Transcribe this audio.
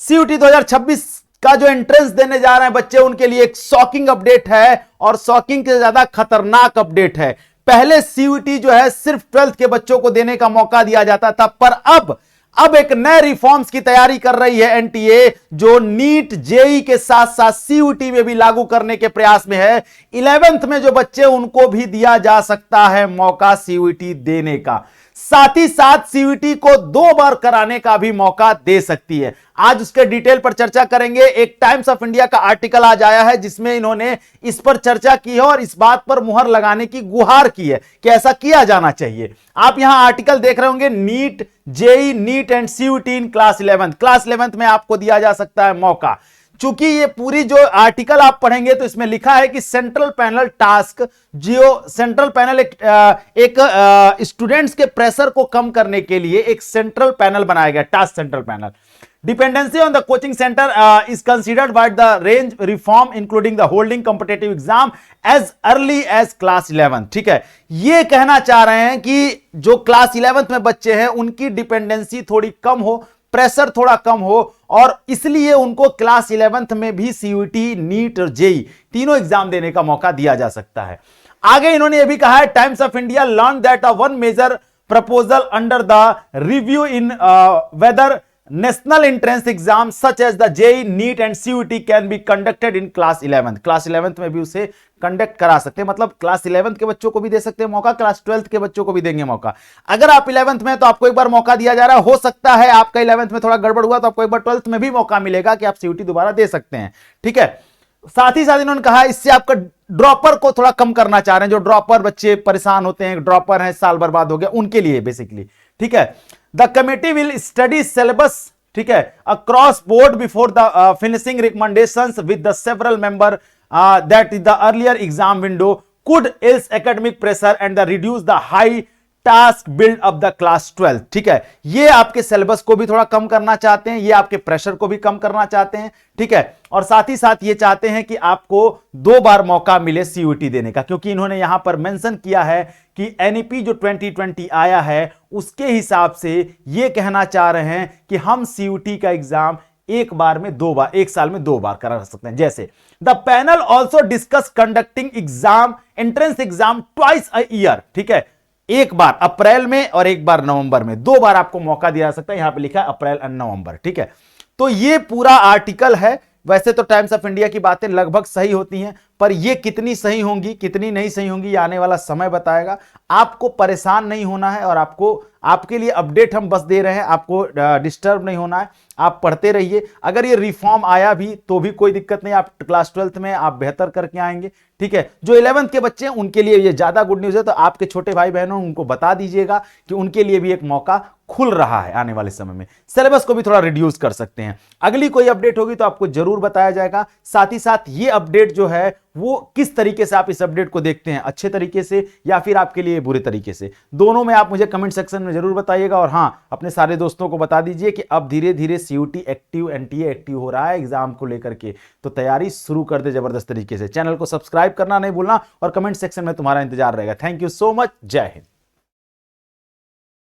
CUT 2026 का जो entrance देने जा रहे हैं बच्चे, उनके लिए एक शॉकिंग अपडेट है और शॉकिंग के ज्यादा खतरनाक अपडेट है। पहले सीयूटी जो है सिर्फ 12th के बच्चों को देने का मौका दिया जाता था, पर अब एक नए रिफॉर्म्स की तैयारी कर रही है एनटीए, जो नीट जेई के साथ साथ सीयूटी में भी लागू करने के प्रयास में है। 11th में जो बच्चे, उनको भी दिया जा सकता है मौका सीयूटी देने का। साथ ही साथ सीयूटी को 2 बार कराने का भी मौका दे सकती है। आज उसके डिटेल पर चर्चा करेंगे। एक टाइम्स ऑफ इंडिया का आर्टिकल आज आया है जिसमें इन्होंने इस पर चर्चा की है और इस बात पर मुहर लगाने की गुहार की है कि ऐसा किया जाना चाहिए। आप यहां आर्टिकल देख रहे होंगे, NEET JEE NEET and CUET in class 11th में आपको दिया जा सकता है मौका। चूंकि ये पूरी जो आर्टिकल आप पढ़ेंगे तो इसमें लिखा है कि सेंट्रल पैनल टास्क, जो सेंट्रल पैनल एक स्टूडेंट्स के प्रेशर को कम करने के लिए एक सेंट्रल पैनल बनाया गया, task central panel. Dependency on the coaching centre is considered by the range reform including the holding competitive exam as early as class 11। ठीक है, ये कहना चाह रहे हैं कि जो क्लास 11th में बच्चे हैं उनकी डिपेंडेंसी थोड़ी कम हो, प्रेशर थोड़ा कम हो, और इसलिए उनको क्लास 11th में भी सीयूटी नीट और जेई तीनों एग्जाम देने का मौका दिया जा सकता है। आगे इन्होंने यह भी कहा है, Times of India learn that a one major proposal under the review in whether national entrance exam such as the JEE NEET and CUET can be conducted in class 11th। Class 11th में भी उसे conduct करा सकते हैं, मतलब class 11th के बच्चों को भी दे सकते हैं मौका, क्लास 12th के बच्चों को भी देंगे मौका। अगर आप 11th में तो आपको एक बार मौका दिया जा रहा है, हो सकता है आपका 11th में थोड़ा गड़बड़ हुआ तो आपको एक बार 12th में भी मौका मिलेगा कि आप सीयूटी दोबारा दे सकते हैं। ठीक है, साथ ही साथ इन्होंने कहा इससे आपका ड्रॉपर को थोड़ा कम करना चाह रहे हैं। जो ड्रॉपर बच्चे परेशान होते हैं, ड्रॉपर हैं, साल बर्बाद हो गया, उनके लिए बेसिकली। ठीक है, the committee will study syllabus, ठीक है, across board before the finishing recommendations with the several member that the earlier exam window could ills academic pressure and the reduce the high task build up the class 12। ठीक है, ये आपके syllabus को भी थोड़ा कम करना चाहते हैं, ये आपके प्रेशर को भी कम करना चाहते हैं। ठीक है, और साथ ही साथ ये चाहते हैं कि आपको 2 बार मौका मिले सीयूटी देने का, क्योंकि इन्होंने यहां पर मेंशन किया है कि एनईपी जो 2020 आया है उसके हिसाब से ये कहना चाह रहे हैं कि हम सीयूटी का एग्जाम एक बार में 2 बार, एक साल में 2 बार करा सकते हैं। जैसे the panel also discuss conducting exam entrance exam twice a year. ठीक है, एक बार अप्रैल में और एक बार नवंबर में, 2 बार आपको मौका दिया जा सकता है। यहां पे लिखा है अप्रैल और नवंबर। ठीक है, तो ये पूरा आर्टिकल है। वैसे तो टाइम्स ऑफ इंडिया की बातें लगभग सही होती हैं, पर ये कितनी सही होंगी कितनी नहीं सही होंगी ये आने वाला समय बताएगा। आपको परेशान नहीं होना है और आपके लिए अपडेट हम बस दे रहे हैं, आपको डिस्टर्ब नहीं होना है। आप पढ़ते रहिए। अगर ये रिफॉर्म आया भी तो भी कोई दिक्कत नहीं, आप क्लास 12th में आप बेहतर करके आएंगे। ठीक है, जो 11th के बच्चे हैं उनके लिए ये ज्यादा गुड न्यूज है, तो आपके छोटे भाई बहनों उनको बता दीजिएगा कि उनके लिए भी एक मौका खुल रहा है आने वाले समय में। सिलेबस को भी थोड़ा रिड्यूस कर सकते हैं। अगली कोई अपडेट होगी तो आपको जरूर बताया जाएगा। साथ ही साथ ये अपडेट जो है वो किस तरीके से आप इस अपडेट को देखते हैं, अच्छे तरीके से या फिर आपके लिए बुरे तरीके से, दोनों में आप मुझे कमेंट सेक्शन में जरूर बताइएगा। और हां, अपने सारे दोस्तों को बता दीजिए कि अब धीरे धीरे सीयूटी एक्टिव, एनटीए एक्टिव हो रहा है एग्जाम को लेकर के, तो तैयारी शुरू कर दे जबरदस्त तरीके से। चैनल को सब्सक्राइब करना नहीं भूलना और कमेंट सेक्शन में तुम्हारा इंतजार रहेगा। Thank you so much. जय हिंद।